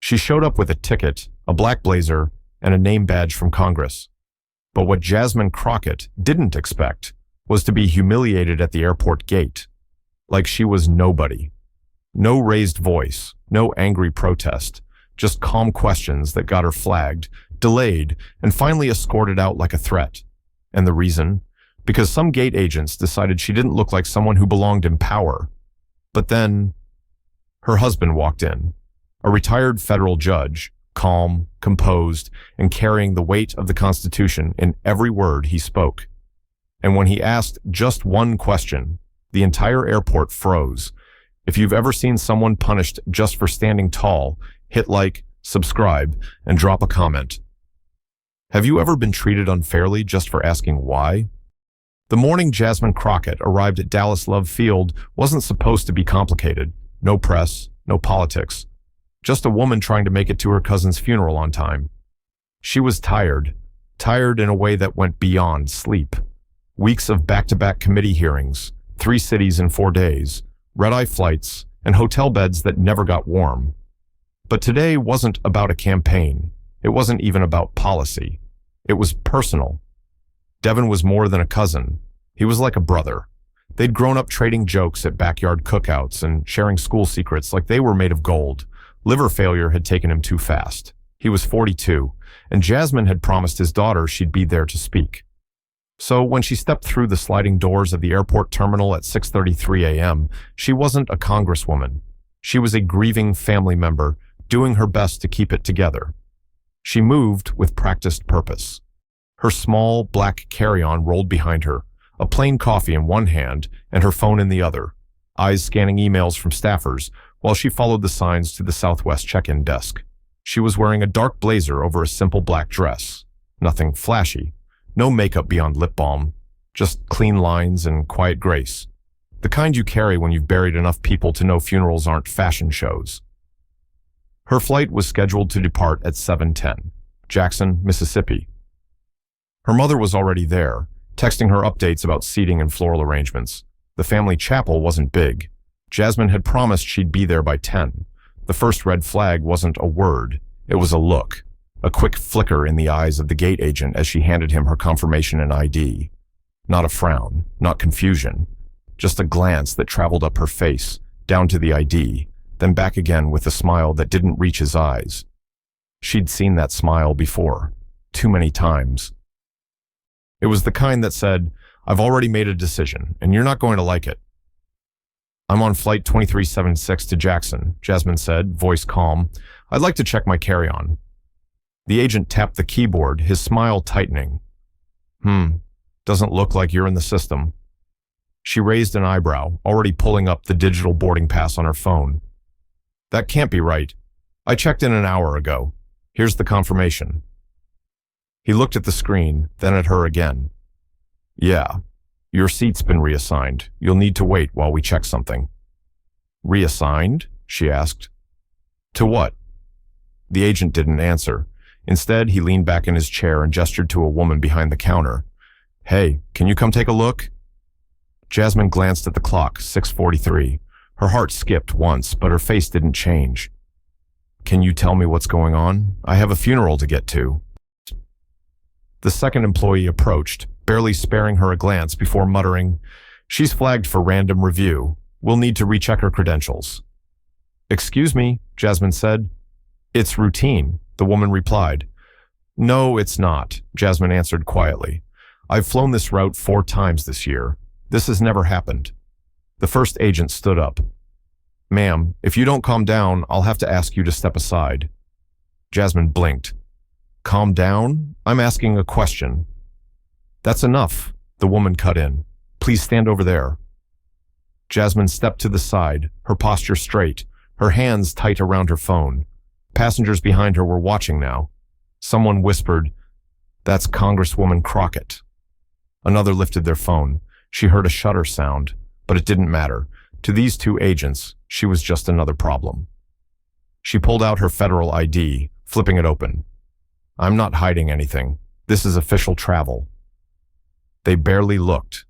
She showed up with a ticket, a black blazer, and a name badge from Congress. But what Jasmine Crockett didn't expect was to be humiliated at the airport gate, like she was nobody. No raised voice, no angry protest, just calm questions that got her flagged, delayed, and finally escorted out like a threat. And the reason? Because some gate agents decided she didn't look like someone who belonged in power. But then, her husband walked in, a retired federal judge, calm, composed, and carrying the weight of the Constitution in every word he spoke. And when he asked just one question, the entire airport froze. If you've ever seen someone punished just for standing tall, hit like, subscribe, and drop a comment. Have you ever been treated unfairly just for asking why? The morning Jasmine Crockett arrived at Dallas Love Field wasn't supposed to be complicated. No press, no politics. Just a woman trying to make it to her cousin's funeral on time. She was tired in a way that went beyond sleep. Weeks of back-to-back committee hearings, 3 cities in 4 days, red-eye flights, and hotel beds that never got warm. But today wasn't about a campaign. It wasn't even about policy. It was personal. Devin was more than a cousin. He was like a brother. They'd grown up trading jokes at backyard cookouts and sharing school secrets like they were made of gold. Liver failure had taken him too fast. He was 42, and Jasmine had promised his daughter she'd be there to speak. So when she stepped through the sliding doors of the airport terminal at 6:33 a.m., she wasn't a congresswoman. She was a grieving family member, doing her best to keep it together. She moved with practiced purpose. Her small, black carry-on rolled behind her, a plain coffee in one hand and her phone in the other, eyes scanning emails from staffers while she followed the signs to the Southwest check-in desk. She was wearing a dark blazer over a simple black dress. Nothing flashy. No makeup beyond lip balm. Just clean lines and quiet grace. The kind you carry when you've buried enough people to know funerals aren't fashion shows. Her flight was scheduled to depart at 7:10, Jackson, Mississippi. Her mother was already there, texting her updates about seating and floral arrangements. The family chapel wasn't big. Jasmine had promised she'd be there by 10. The first red flag wasn't a word. It was a look. A quick flicker in the eyes of the gate agent as she handed him her confirmation and ID. Not a frown, not confusion. Just a glance that traveled up her face, down to the ID, then back again with a smile that didn't reach his eyes. She'd seen that smile before, too many times. It was the kind that said, "I've already made a decision, and you're not going to like it." "I'm on flight 2376 to Jackson," Jasmine said, voice calm. "I'd like to check my carry-on." The agent tapped the keyboard, his smile tightening. Doesn't look like you're in the system." She raised an eyebrow, already pulling up the digital boarding pass on her phone. "That can't be right. I checked in an hour ago. Here's the confirmation." He looked at the screen, then at her again. "Yeah, your seat's been reassigned. You'll need to wait while we check something." "Reassigned?" she asked. "To what?" The agent didn't answer. Instead, he leaned back in his chair and gestured to a woman behind the counter. "Hey, can you come take a look?" Jasmine glanced at the clock, 6:43. Her heart skipped once, but her face didn't change. "Can you tell me what's going on? I have a funeral to get to." The second employee approached, barely sparing her a glance before muttering, "She's flagged for random review. We'll need to recheck her credentials." "Excuse me," Jasmine said. "It's routine," the woman replied. "No, it's not," Jasmine answered quietly. "I've flown this route 4 times this year. This has never happened." The first agent stood up. "Ma'am, if you don't calm down, I'll have to ask you to step aside." Jasmine blinked. "Calm down? I'm asking a question." "That's enough," the woman cut in. "Please stand over there." Jasmine stepped to the side, her posture straight, her hands tight around her phone. Passengers behind her were watching now. Someone whispered, "That's Congresswoman Crockett." Another lifted their phone. She heard a shutter sound, but it didn't matter. To these 2 agents, she was just another problem. She pulled out her federal ID, flipping it open. "I'm not hiding anything. This is official travel." They barely looked.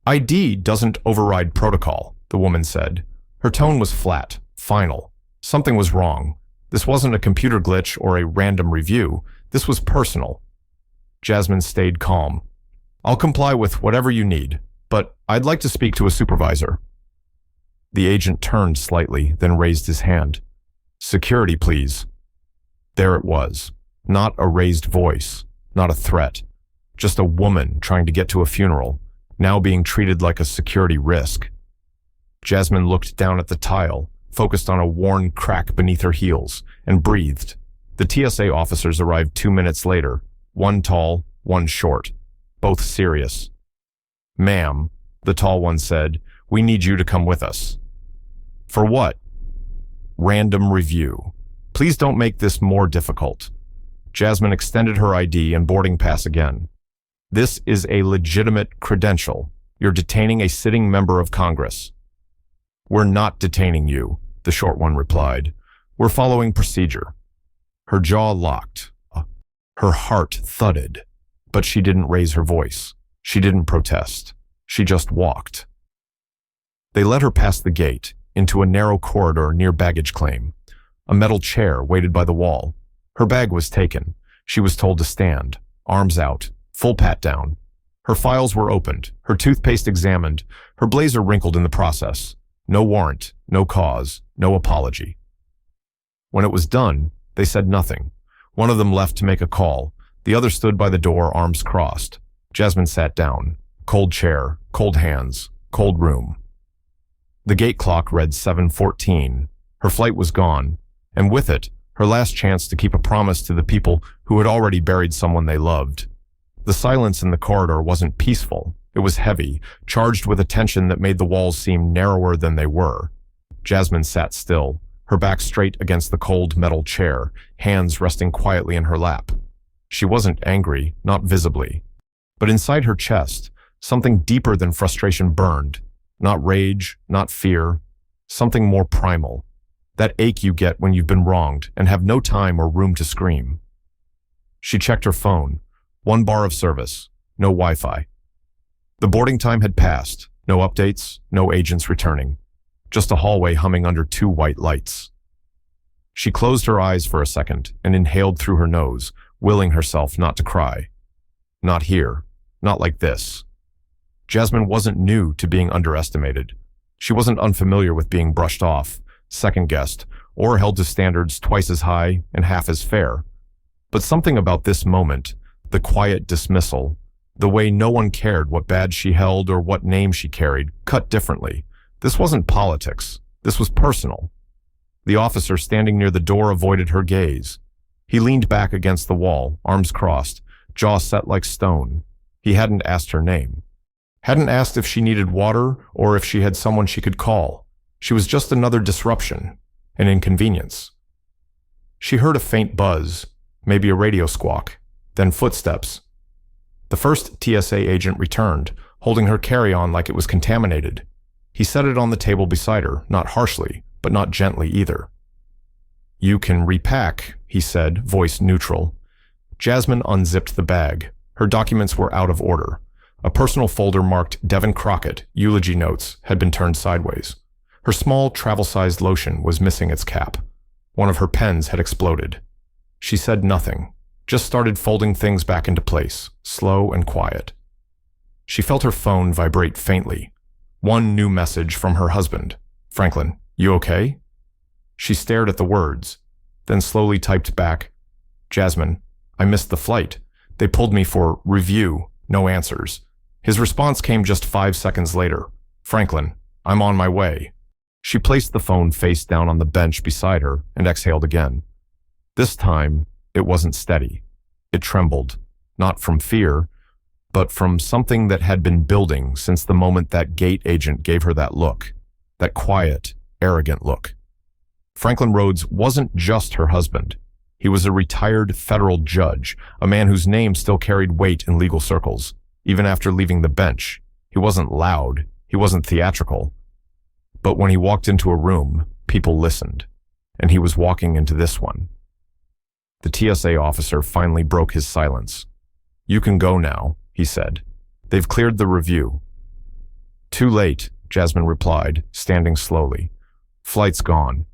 "ID doesn't override protocol," the woman said. Her tone was flat, final. Something was wrong. This wasn't a computer glitch or a random review. This was personal. Jasmine stayed calm. I'll comply with whatever you need, but I'd like to speak to a supervisor. The agent turned slightly, then raised his hand. Security, please. There it was. Not a raised voice, not a threat. Just a woman trying to get to a funeral, now being treated like a security risk. Jasmine looked down at the tile, focused on a worn crack beneath her heels, and breathed. The TSA officers arrived 2 minutes later, one tall, one short, both serious. Ma'am, the tall one said, we need you to come with us. For what? Random review. Please don't make this more difficult. Jasmine extended her ID and boarding pass again. This is a legitimate credential. You're detaining a sitting member of Congress. We're not detaining you, the short one replied. We're following procedure. Her jaw locked. Her heart thudded. But she didn't raise her voice. She didn't protest. She just walked. They led her past the gate, into a narrow corridor near baggage claim. A metal chair waited by the wall. Her bag was taken. She was told to stand, arms out, full pat down. Her files were opened, her toothpaste examined, her blazer wrinkled in the process. No warrant, no cause, no apology. When it was done, they said nothing. One of them left to make a call. The other stood by the door, arms crossed. Jasmine sat down. Cold chair, cold hands, cold room. The gate clock read 7:14. Her flight was gone, and with it, her last chance to keep a promise to the people who had already buried someone they loved. The silence in the corridor wasn't peaceful. It was heavy, charged with a tension that made the walls seem narrower than they were. Jasmine sat still, her back straight against the cold metal chair, hands resting quietly in her lap. She wasn't angry, not visibly. But inside her chest, something deeper than frustration burned. Not rage, not fear, something more primal. That ache you get when you've been wronged and have no time or room to scream. She checked her phone. 1 bar of service, no Wi-Fi. The boarding time had passed, no updates, no agents returning. Just a hallway humming under 2 white lights. She closed her eyes for a second and inhaled through her nose, willing herself not to cry. Not here, not like this. Jasmine wasn't new to being underestimated. She wasn't unfamiliar with being brushed off, second-guessed, or held to standards twice as high and half as fair. But something about this moment, the quiet dismissal, the way no one cared what badge she held or what name she carried, cut differently. This wasn't politics. This was personal. The officer standing near the door avoided her gaze. He leaned back against the wall, arms crossed, jaw set like stone. He hadn't asked her name. Hadn't asked if she needed water or if she had someone she could call. She was just another disruption, an inconvenience. She heard a faint buzz, maybe a radio squawk, then footsteps. The first TSA agent returned, holding her carry-on like it was contaminated. He set it on the table beside her, not harshly, but not gently either. You can repack, he said, voice neutral. Jasmine unzipped the bag. Her documents were out of order. A personal folder marked Devin Crockett, eulogy notes, had been turned sideways. Her small, travel-sized lotion was missing its cap. One of her pens had exploded. She said nothing, just started folding things back into place, slow and quiet. She felt her phone vibrate faintly. One new message from her husband. Franklin, you okay? She stared at the words, then slowly typed back, Jasmine, I missed the flight. They pulled me for review, no answers. His response came just 5 seconds later. Franklin, I'm on my way. She placed the phone face down on the bench beside her and exhaled again. This time, it wasn't steady. It trembled, not from fear, but from something that had been building since the moment that gate agent gave her that look, that quiet, arrogant look. Franklin Rhodes wasn't just her husband. He was a retired federal judge, a man whose name still carried weight in legal circles. Even after leaving the bench, he wasn't loud, he wasn't theatrical. But when he walked into a room, people listened, and he was walking into this one. The TSA officer finally broke his silence. You can go now, he said. They've cleared the review. Too late, Jasmine replied, standing slowly. Flight's gone.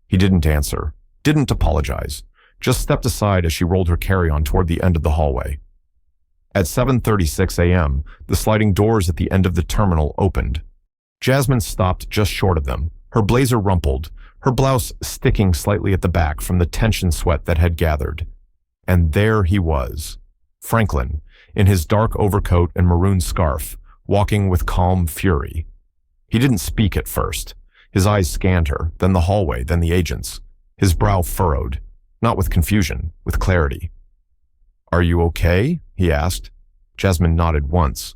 He didn't answer, didn't apologize, just stepped aside as she rolled her carry-on toward the end of the hallway. At 7:36 a.m., the sliding doors at the end of the terminal opened. Jasmine stopped just short of them, her blazer rumpled, her blouse sticking slightly at the back from the tension sweat that had gathered. And there he was, Franklin, in his dark overcoat and maroon scarf, walking with calm fury. He didn't speak at first. His eyes scanned her, then the hallway, then the agents. His brow furrowed, not with confusion, with clarity. "Are you okay?" he asked. Jasmine nodded once.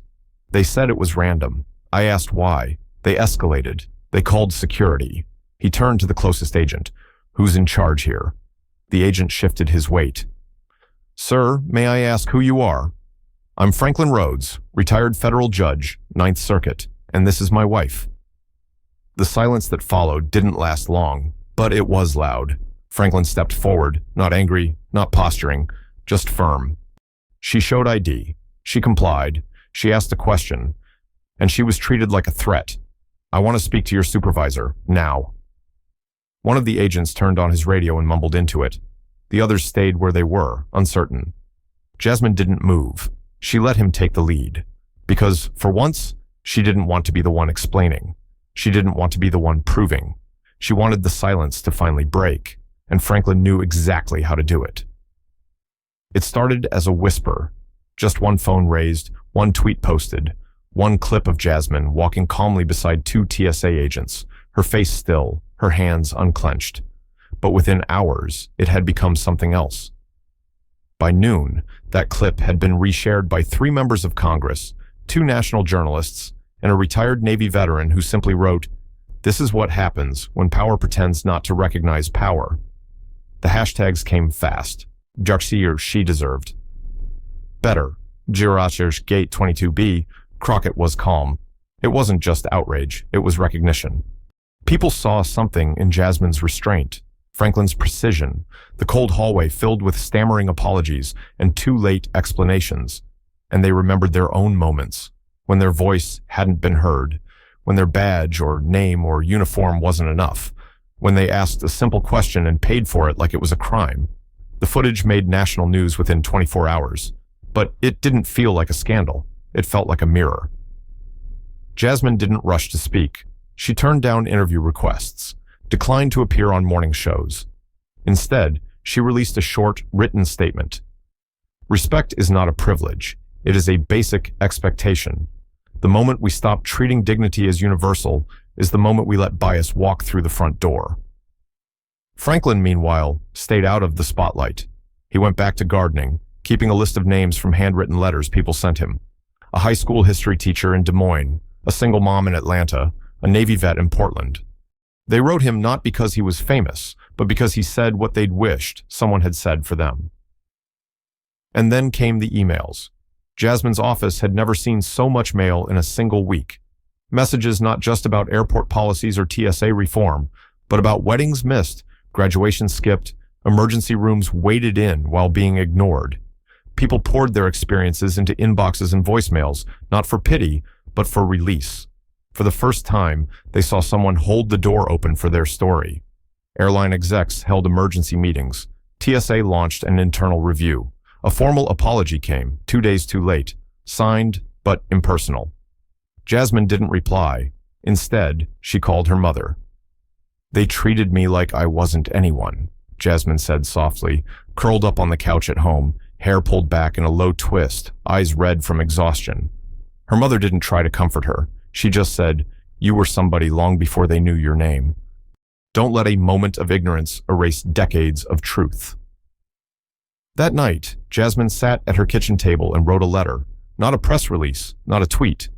"They said it was random. I asked why. They escalated. They called security." He turned to the closest agent. "Who's in charge here?" The agent shifted his weight. "Sir, may I ask who you are?" "I'm Franklin Rhodes, retired federal judge, Ninth Circuit, and this is my wife." The silence that followed didn't last long, but it was loud. Franklin stepped forward, not angry, not posturing, just firm. She showed ID. She complied. She asked a question, and she was treated like a threat. "I want to speak to your supervisor, now." One of the agents turned on his radio and mumbled into it. The others stayed where they were, uncertain. Jasmine didn't move. She let him take the lead. Because, for once, she didn't want to be the one explaining. She didn't want to be the one proving. She wanted the silence to finally break, and Franklin knew exactly how to do it. It started as a whisper. Just one phone raised, one tweet posted, one clip of Jasmine walking calmly beside two TSA agents, her face still, her hands unclenched. But within hours, it had become something else. By noon, that clip had been reshared by 3 members of Congress, 2 national journalists, and a retired Navy veteran who simply wrote, "This is what happens when power pretends not to recognize power." The hashtags came fast. Jarksir she deserved. Better. Girachers Gate 22B, Crockett was calm. It wasn't just outrage, it was recognition. People saw something in Jasmine's restraint, Franklin's precision, the cold hallway filled with stammering apologies and too late explanations, and they remembered their own moments, when their voice hadn't been heard, when their badge or name or uniform wasn't enough, when they asked a simple question and paid for it like it was a crime. The footage made national news within 24 hours, but it didn't feel like a scandal. It felt like a mirror. Jasmine didn't rush to speak. She turned down interview requests, declined to appear on morning shows. Instead, she released a short, written statement. "Respect is not a privilege. It is a basic expectation. The moment we stop treating dignity as universal is the moment we let bias walk through the front door." Franklin, meanwhile, stayed out of the spotlight. He went back to gardening, keeping a list of names from handwritten letters people sent him. A high school history teacher in Des Moines, a single mom in Atlanta, a Navy vet in Portland. They wrote him not because he was famous, but because he said what they'd wished someone had said for them. And then came the emails. Jasmine's office had never seen so much mail in a single week. Messages not just about airport policies or TSA reform, but about weddings missed, graduation skipped, emergency rooms waited in while being ignored. People poured their experiences into inboxes and voicemails, not for pity, but for release. For the first time, they saw someone hold the door open for their story. Airline execs held emergency meetings. TSA launched an internal review. A formal apology came, 2 days too late, signed but impersonal. Jasmine didn't reply. Instead, she called her mother. "They treated me like I wasn't anyone," Jasmine said softly, curled up on the couch at home, hair pulled back in a low twist, eyes red from exhaustion. Her mother didn't try to comfort her. She just said, "You were somebody long before they knew your name. Don't let a moment of ignorance erase decades of truth." That night, Jasmine sat at her kitchen table and wrote a letter, not a press release, not a tweet,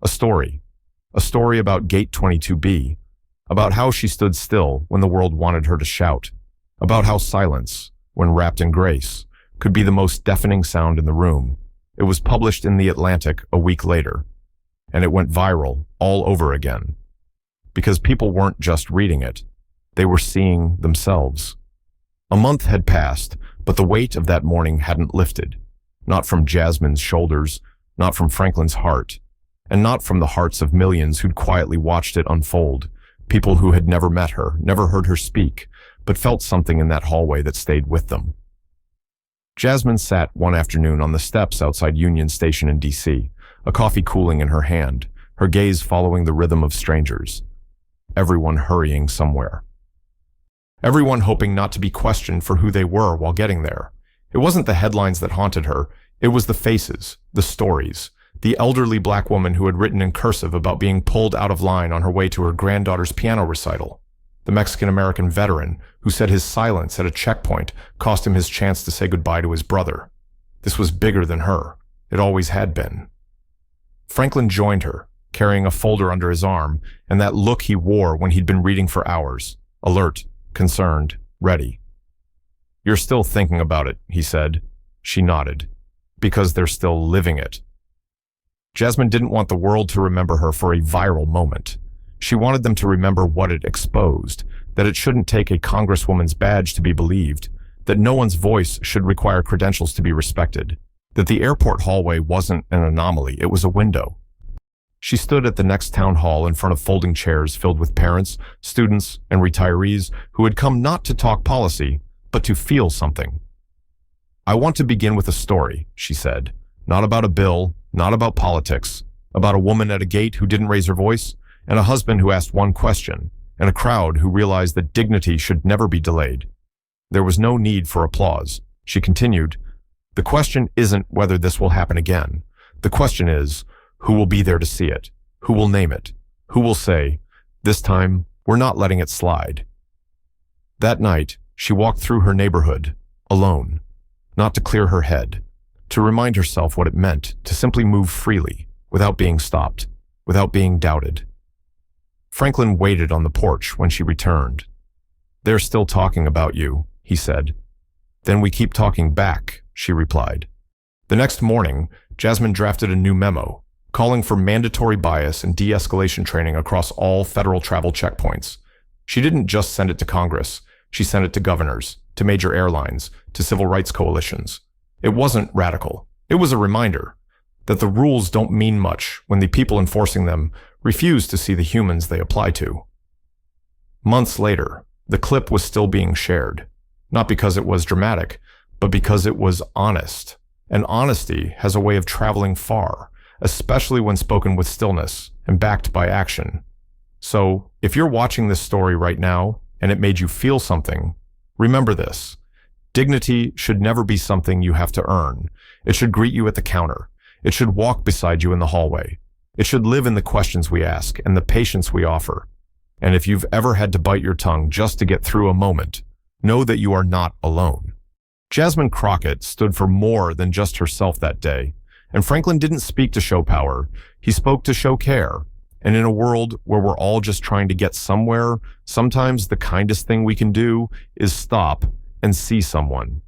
a story about Gate 22B, about how she stood still when the world wanted her to shout, about how silence, when wrapped in grace, could be the most deafening sound in the room. It was published in The Atlantic a week later, and it went viral all over again. Because people weren't just reading it, they were seeing themselves. A month had passed, but the weight of that morning hadn't lifted. Not from Jasmine's shoulders, not from Franklin's heart, and not from the hearts of millions who'd quietly watched it unfold, people who had never met her, never heard her speak, but felt something in that hallway that stayed with them. Jasmine sat one afternoon on the steps outside Union Station in D.C., a coffee cooling in her hand, her gaze following the rhythm of strangers. Everyone hurrying somewhere. Everyone hoping not to be questioned for who they were while getting there. It wasn't the headlines that haunted her, it was the faces, the stories. The elderly black woman who had written in cursive about being pulled out of line on her way to her granddaughter's piano recital. The Mexican-American veteran who said his silence at a checkpoint cost him his chance to say goodbye to his brother. This was bigger than her. It always had been. Franklin joined her, carrying a folder under his arm, and that look he wore when he'd been reading for hours. Alert, concerned, ready. "You're still thinking about it," he said. She nodded. "Because they're still living it." Jasmine didn't want the world to remember her for a viral moment. She wanted them to remember what it exposed, that it shouldn't take a congresswoman's badge to be believed, that no one's voice should require credentials to be respected, that the airport hallway wasn't an anomaly, it was a window. She stood at the next town hall in front of folding chairs filled with parents, students, and retirees who had come not to talk policy, but to feel something. "I want to begin with a story," she said, "not about a bill, not about politics, about a woman at a gate who didn't raise her voice, and a husband who asked one question, and a crowd who realized that dignity should never be delayed." There was no need for applause. She continued, "The question isn't whether this will happen again. The question is, who will be there to see it? Who will name it? Who will say, 'This time, we're not letting it slide'?" That night, she walked through her neighborhood, alone, not to clear her head, to remind herself what it meant to simply move freely, without being stopped, without being doubted. Franklin waited on the porch when she returned. "They're still talking about you," he said. "Then we keep talking back," she replied. The next morning, Jasmine drafted a new memo, calling for mandatory bias and de-escalation training across all federal travel checkpoints. She didn't just send it to Congress, she sent it to governors, to major airlines, to civil rights coalitions. It wasn't radical. It was a reminder that the rules don't mean much when the people enforcing them refuse to see the humans they apply to. Months later, the clip was still being shared, not because it was dramatic, but because it was honest. And honesty has a way of traveling far, especially when spoken with stillness and backed by action. So, if you're watching this story right now and it made you feel something, remember this. Dignity should never be something you have to earn. It should greet you at the counter. It should walk beside you in the hallway. It should live in the questions we ask and the patience we offer. And if you've ever had to bite your tongue just to get through a moment, know that you are not alone. Jasmine Crockett stood for more than just herself that day, and Franklin didn't speak to show power. He spoke to show care. And in a world where we're all just trying to get somewhere, sometimes the kindest thing we can do is stop and see someone.